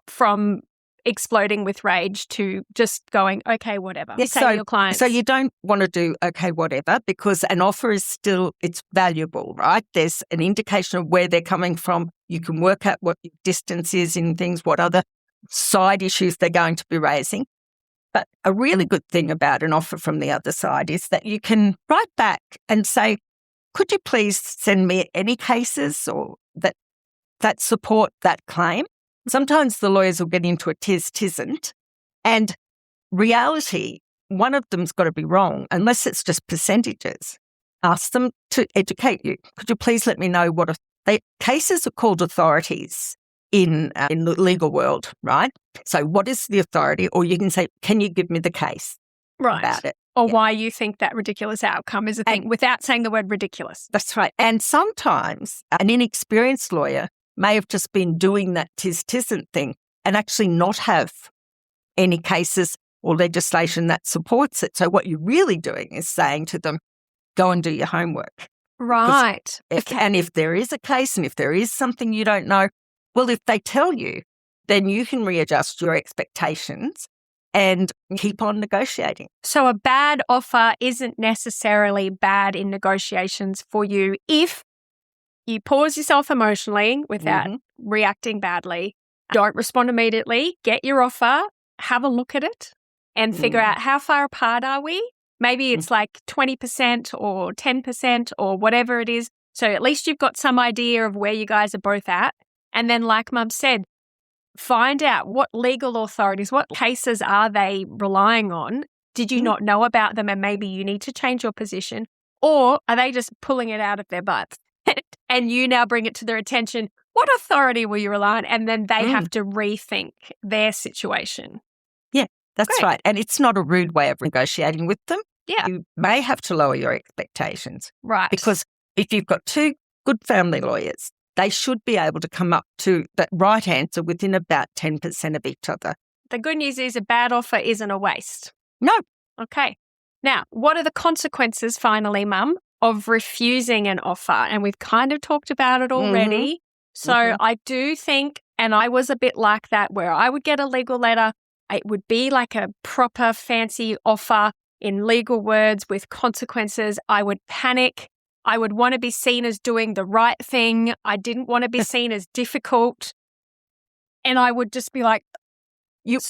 from exploding with rage to just going, okay, whatever. Yes, Say to your clients. So you don't want to do, okay, whatever, because an offer is still, it's valuable, right? There's an indication of where they're coming from. You can work out what your distance is in things, what other side issues they're going to be raising. But a really good thing about an offer from the other side is that you can write back and say, could you please send me any cases or that support that claim? Sometimes the lawyers will get into a tisn't, and reality, one of them's got to be wrong, unless it's just percentages. Ask them to educate you. Could you please let me know what cases are called authorities in the legal world, right? So what is the authority? Or you can say, can you give me the case about it? Or why you think that ridiculous outcome is a thing without saying the word ridiculous. That's right. And sometimes an inexperienced lawyer may have just been doing that tisn't thing and actually not have any cases or legislation that supports it. So what you're really doing is saying to them, go and do your homework. Right. And if there is a case and if there is something you don't know, well, if they tell you, then you can readjust your expectations and keep on negotiating. So a bad offer isn't necessarily bad in negotiations for you if you pause yourself emotionally without reacting badly, don't respond immediately, get your offer, have a look at it and figure out how far apart are we? Maybe it's like 20% or 10% or whatever it is. So at least you've got some idea of where you guys are both at. And then like Mum said, find out what legal authorities, what cases are they relying on? Did you not know about them and maybe you need to change your position? Or are they just pulling it out of their butts? And you now bring it to their attention. What authority will you rely on? And then they have to rethink their situation. Yeah, that's right. And it's not a rude way of negotiating with them. Yeah. You may have to lower your expectations. Right. Because if you've got two good family lawyers, they should be able to come up to that right answer within about 10% of each other. The good news is a bad offer isn't a waste. No. Okay. Now, what are the consequences, finally, Mum, of refusing an offer? And we've kind of talked about it already. So I do think, and I was a bit like that, where I would get a legal letter. It would be like a proper fancy offer in legal words with consequences. I would panic. I would want to be seen as doing the right thing. I didn't want to be seen as difficult. And I would just be like,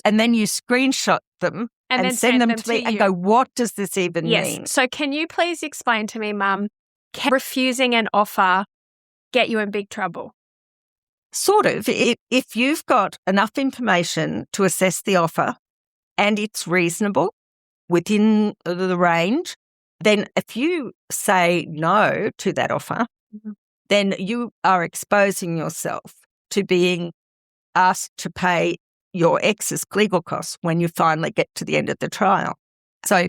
and then you screenshot them and then send them to me and go, what does this even mean? So can you please explain to me, Mum, can refusing an offer get you in big trouble? Sort of. If you've got enough information to assess the offer and it's reasonable within the range, then if you say no to that offer, then you are exposing yourself to being asked to pay your ex's legal costs when you finally get to the end of the trial. So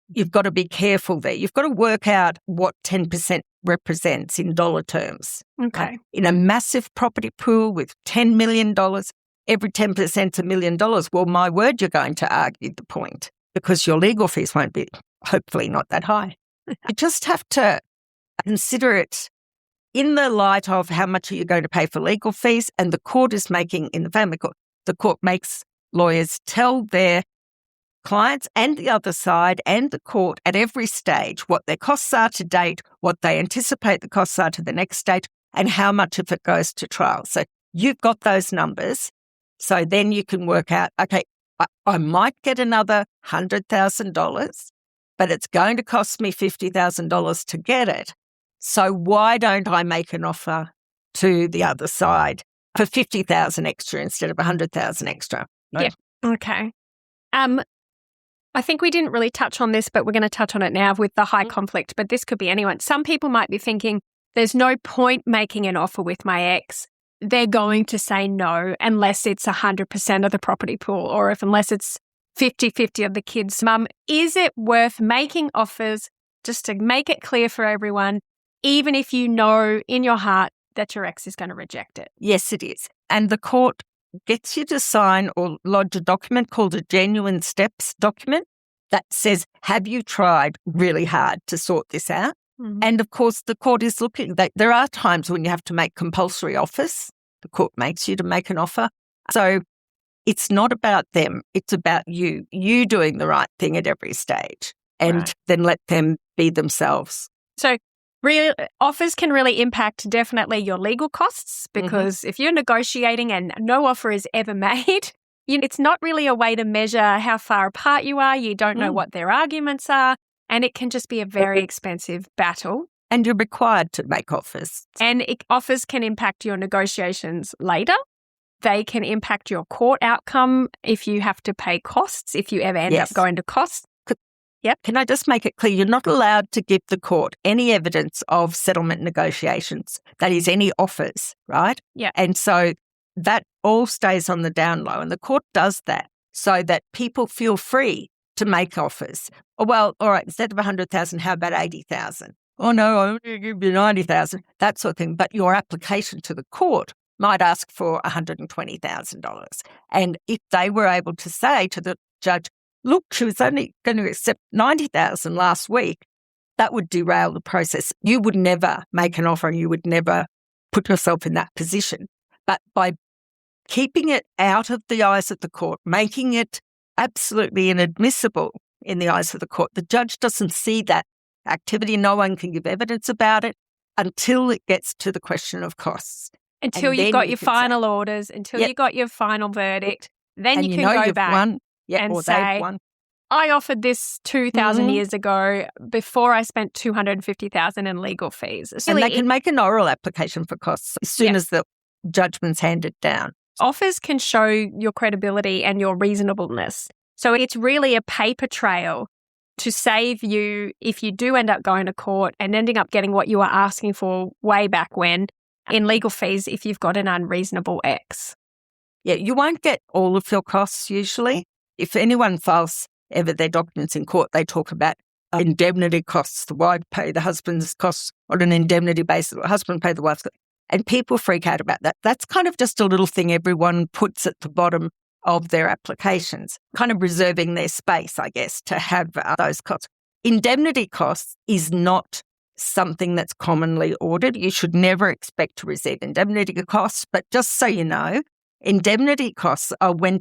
you've got to be careful there. You've got to work out what 10% represents in dollar terms. Okay. In a massive property pool with $10 million, every 10% is $1 million. Well, my word, you're going to argue the point because your legal fees won't be, hopefully, not that high. You just have to consider it in the light of how much are you going to pay for legal fees, and the court is making, in the family court, the court makes lawyers tell their clients and the other side and the court at every stage what their costs are to date, what they anticipate the costs are to the next stage, and how much of it goes to trial. So you've got those numbers. So then you can work out, okay, I might get another $100,000, but it's going to cost me $50,000 to get it. So why don't I make an offer to the other side for $50,000 extra instead of $100,000 extra? No. Yeah. Okay. I think we didn't really touch on this, but we're going to touch on it now with the high conflict, but this could be anyone. Some people might be thinking, there's no point making an offer with my ex. They're going to say no unless it's 100% of the property pool or unless it's 50-50 of the kids. Mum, is it worth making offers just to make it clear for everyone, even if you know in your heart that your ex is going to reject it? Yes, it is. And the court gets you to sign or lodge a document called a genuine steps document that says, have you tried really hard to sort this out? And of course, the court is looking. There are times when you have to make compulsory offers. The court makes you to make an offer. So it's not about them. It's about you doing the right thing at every stage, and then let them be themselves. So offers can really impact definitely your legal costs, because if you're negotiating and no offer is ever made, it's not really a way to measure how far apart you are. You don't know what their arguments are, and it can just be a very expensive battle. And you're required to make offers. And offers can impact your negotiations later. They can impact your court outcome if you have to pay costs, if you ever end up going to costs. Yep. Can I just make it clear? You're not allowed to give the court any evidence of settlement negotiations, that is, any offers, right? Yeah. And so that all stays on the down low. And the court does that so that people feel free to make offers. Oh, well, all right, instead of 100,000, how about 80,000? Oh, no, I'm going to give you 90,000, that sort of thing. But your application to the court might ask for $120,000. And if they were able to say to the judge, look, she was only going to accept 90,000 last week, that would derail the process. You would never make an offer and you would never put yourself in that position. But by keeping it out of the eyes of the court, making it absolutely inadmissible in the eyes of the court, the judge doesn't see that activity. No one can give evidence about it until it gets to the question of costs. Until you've got your final orders, until you got your final verdict, then you can go back and say, I offered this 2,000 years ago before I spent 250,000 in legal fees. So and they can make an oral application for costs as soon as the judgment's handed down. Offers can show your credibility and your reasonableness. So it's really a paper trail to save you if you do end up going to court and ending up getting what you were asking for way back when in legal fees if you've got an unreasonable X. Yeah, you won't get all of your costs usually. If anyone files ever their documents in court, they talk about indemnity costs. The wife pay the husband's costs on an indemnity basis. The husband pay the wife's costs. And people freak out about that. That's kind of just a little thing everyone puts at the bottom of their applications, kind of reserving their space, I guess, to have those costs. Indemnity costs is not something that's commonly ordered. You should never expect to receive indemnity costs. But just so you know, indemnity costs are when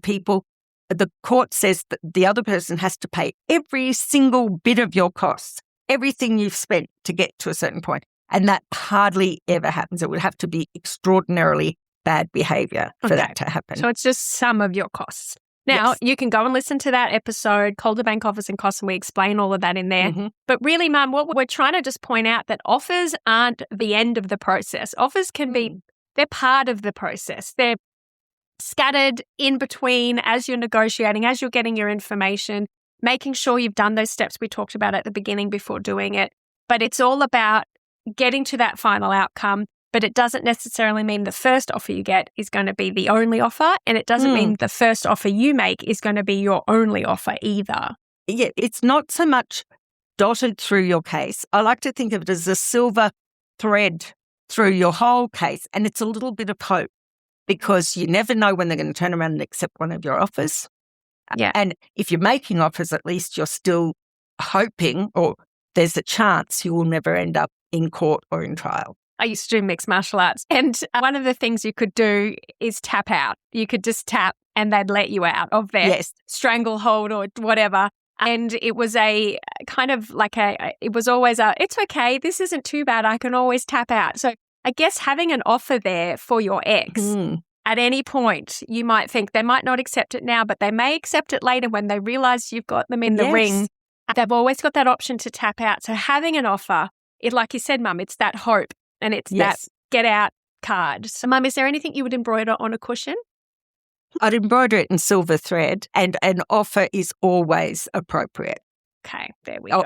the court says that the other person has to pay every single bit of your costs, everything you've spent to get to a certain point. And that hardly ever happens. It would have to be extraordinarily bad behaviour for that to happen. So it's just some of your costs. Now, you can go and listen to that episode, Calderbank Offers and Costs, and we explain all of that in there. But really, Mum, what we're trying to just point out that offers aren't the end of the process. Offers can be, they're part of the process. They're scattered in between as you're negotiating, as you're getting your information, making sure you've done those steps we talked about at the beginning before doing it. But it's all about getting to that final outcome. But it doesn't necessarily mean the first offer you get is going to be the only offer. And it doesn't mean the first offer you make is going to be your only offer either. Yeah, it's not so much dotted through your case. I like to think of it as a silver thread through your whole case. And it's a little bit of hope because you never know when they're going to turn around and accept one of your offers. Yeah. And if you're making offers, at least you're still hoping, or there's a chance you will never end up in court or in trial. I used to do mixed martial arts, and one of the things you could do is tap out. You could just tap and they'd let you out of their stranglehold or whatever. And it was a kind of like it was always it's okay, this isn't too bad, I can always tap out. So I guess having an offer there for your ex at any point, you might think they might not accept it now, but they may accept it later when they realize you've got them in the ring. They've always got that option to tap out. So having an offer, like you said, Mum, it's that hope. And it's that get out card. So, Mum, is there anything you would embroider on a cushion? I'd embroider it in silver thread, and an offer is always appropriate. Okay, there we go.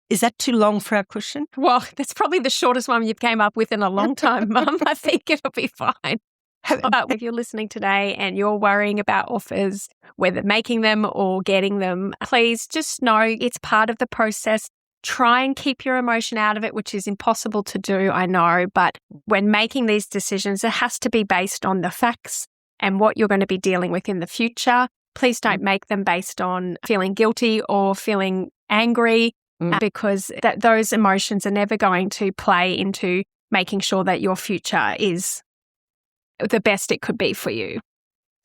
Is that too long for our cushion? Well, that's probably the shortest one you've came up with in a long time, Mum. I think it'll be fine. But if you're listening today and you're worrying about offers, whether making them or getting them, please just know it's part of the process. Try and keep your emotion out of it, which is impossible to do, I know. But when making these decisions, it has to be based on the facts and what you're going to be dealing with in the future. Please don't make them based on feeling guilty or feeling angry because those emotions are never going to play into making sure that your future is the best it could be for you.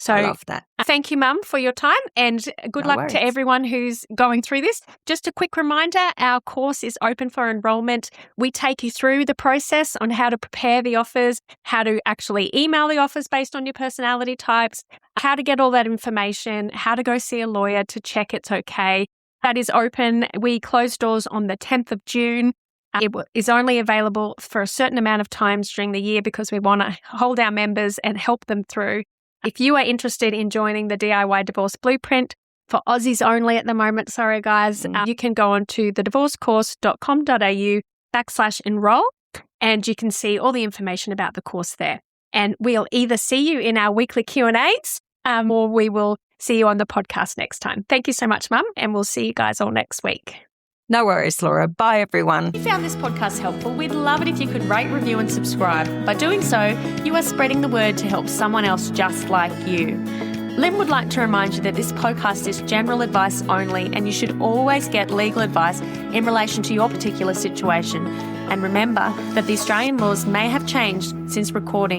So I love that. Thank you, Mum, for your time, and good luck to everyone who's going through this. Just a quick reminder, our course is open for enrollment. We take you through the process on how to prepare the offers, how to actually email the offers based on your personality types, how to get all that information, how to go see a lawyer to check it's okay. That is open. We close doors on the 10th of June. It is only available for a certain amount of times during the year because we want to hold our members and help them through. If you are interested in joining the DIY Divorce Blueprint for Aussies only at the moment, sorry guys, you can go on to thedivorcecourse.com.au/enroll and you can see all the information about the course there. And we'll either see you in our weekly Q&As or we will see you on the podcast next time. Thank you so much, Mum, and we'll see you guys all next week. No worries, Laura. Bye, everyone. If you found this podcast helpful, we'd love it if you could rate, review and subscribe. By doing so, you are spreading the word to help someone else just like you. Lynn would like to remind you that this podcast is general advice only and you should always get legal advice in relation to your particular situation. And remember that the Australian laws may have changed since recording.